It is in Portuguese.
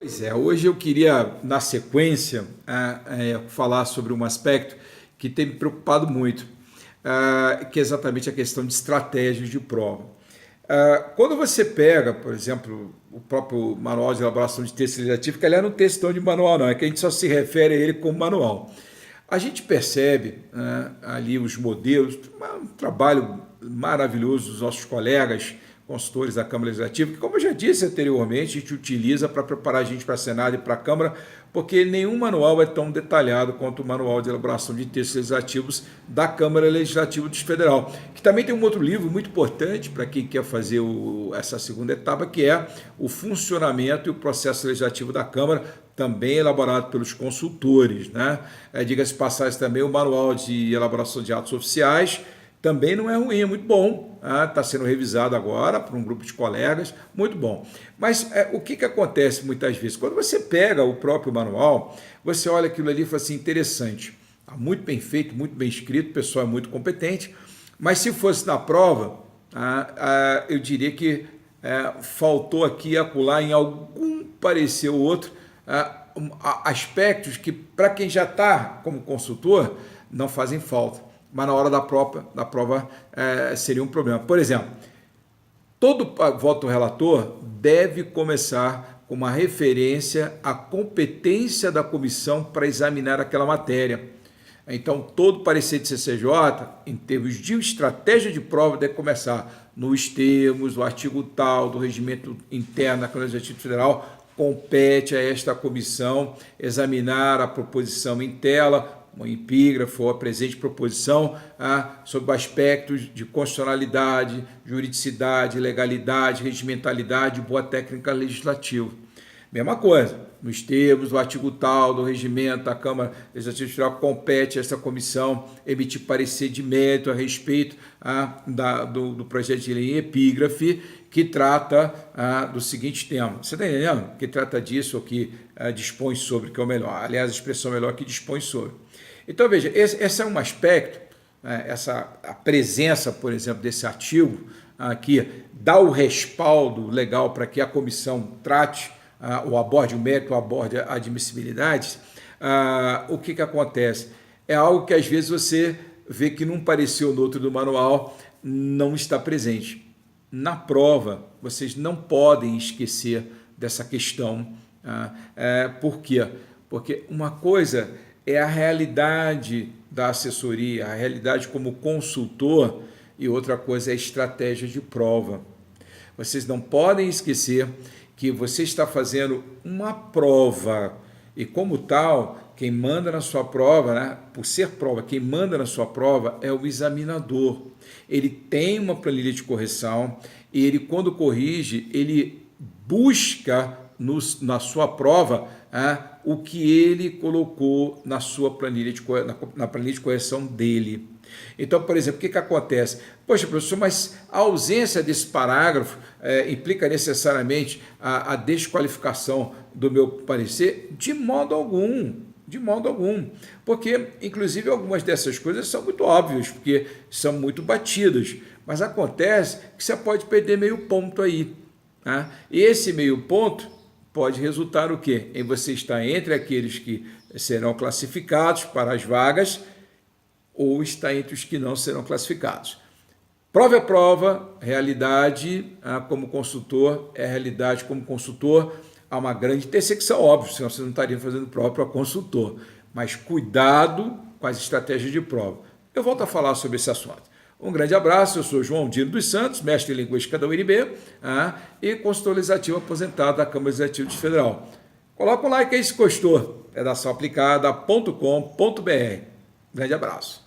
Pois é, hoje eu queria, na sequência, falar sobre um aspecto que tem me preocupado muito, que é exatamente a questão de estratégias de prova. Quando você pega, por exemplo, o próprio manual de elaboração de texto legislativo, que aliás não é um textão de manual, não, é que a gente só se refere a ele como manual. A gente percebe ali os modelos, um trabalho maravilhoso dos nossos colegas consultores da Câmara Legislativa, que, como eu já disse anteriormente, a gente utiliza para preparar a gente para a Senado e para a Câmara, porque nenhum manual é tão detalhado quanto o manual de elaboração de textos legislativos da Câmara Legislativa do Federal, que também tem um outro livro muito importante para quem quer fazer essa segunda etapa, que é o funcionamento e o processo legislativo da Câmara, também elaborado pelos consultores, né? Diga-se de passagem também o manual de elaboração de atos oficiais, também não é ruim, é muito bom, está sendo revisado agora por um grupo de colegas, muito bom. Mas o que acontece muitas vezes? Quando você pega o próprio manual, você olha aquilo ali e fala assim, interessante, está muito bem feito, muito bem escrito, o pessoal é muito competente, mas se fosse na prova, eu diria que faltou aqui e acolá em algum parecer ou outro, aspectos que para quem já está como consultor não fazem falta. Mas na hora da prova seria um problema. Por exemplo, todo voto relator deve começar com uma referência à competência da comissão para examinar aquela matéria. Então, todo parecer de CCJ, em termos de estratégia de prova, deve começar nos termos, do artigo tal, do regimento interno da Câmara Legislativa Federal, compete a esta comissão examinar a proposição em tela, um epígrafo ou a presente proposição sobre aspectos de constitucionalidade, juridicidade, legalidade, regimentalidade e boa técnica legislativa. Mesma coisa, nos termos do artigo tal, do regimento da Câmara Legislativa Federal, compete a esta comissão emitir parecer de mérito a respeito do projeto de lei em epígrafe, que trata do seguinte tema. Você está entendendo? Que trata disso ou que dispõe sobre, que é o melhor. Aliás, a expressão melhor que dispõe sobre. Então, veja, esse é um aspecto, a presença, por exemplo, desse artigo, que dá o respaldo legal para que a comissão trate ou aborde o mérito, ou aborde a admissibilidade. O que acontece? É algo que às vezes você vê que num parecer ou no outro do manual não está presente. Na prova, vocês não podem esquecer dessa questão. Por quê? Porque uma coisa é a realidade da assessoria, a realidade como consultor, e outra coisa é a estratégia de prova. Vocês não podem esquecer que você está fazendo uma prova, e como tal, quem manda na sua prova, por ser prova, quem manda na sua prova é o examinador. Ele tem uma planilha de correção, e ele, quando corrige, ele busca na sua prova o que ele colocou na sua planilha na planilha de correção dele. Então, por exemplo, o que acontece? Poxa, professor, mas a ausência desse parágrafo implica necessariamente a desqualificação do meu parecer? De modo algum. De modo algum, porque inclusive algumas dessas coisas são muito óbvias, porque são muito batidas, mas acontece que você pode perder meio ponto aí. E esse meio ponto pode resultar o quê? Em você estar entre aqueles que serão classificados para as vagas ou estar entre os que não serão classificados. Prova é prova, realidade como consultor é realidade como consultor. Há uma grande intersecção, óbvio, senão você não estaria fazendo prova para consultor. Mas cuidado com as estratégias de prova. Eu volto a falar sobre esse assunto. Um grande abraço, eu sou João Dino dos Santos, mestre em Linguística da UNB e consultor legislativo aposentado da Câmara Legislativa do Federal. Coloca um like aí se gostou, redaçãoaplicada.com.br. Grande abraço.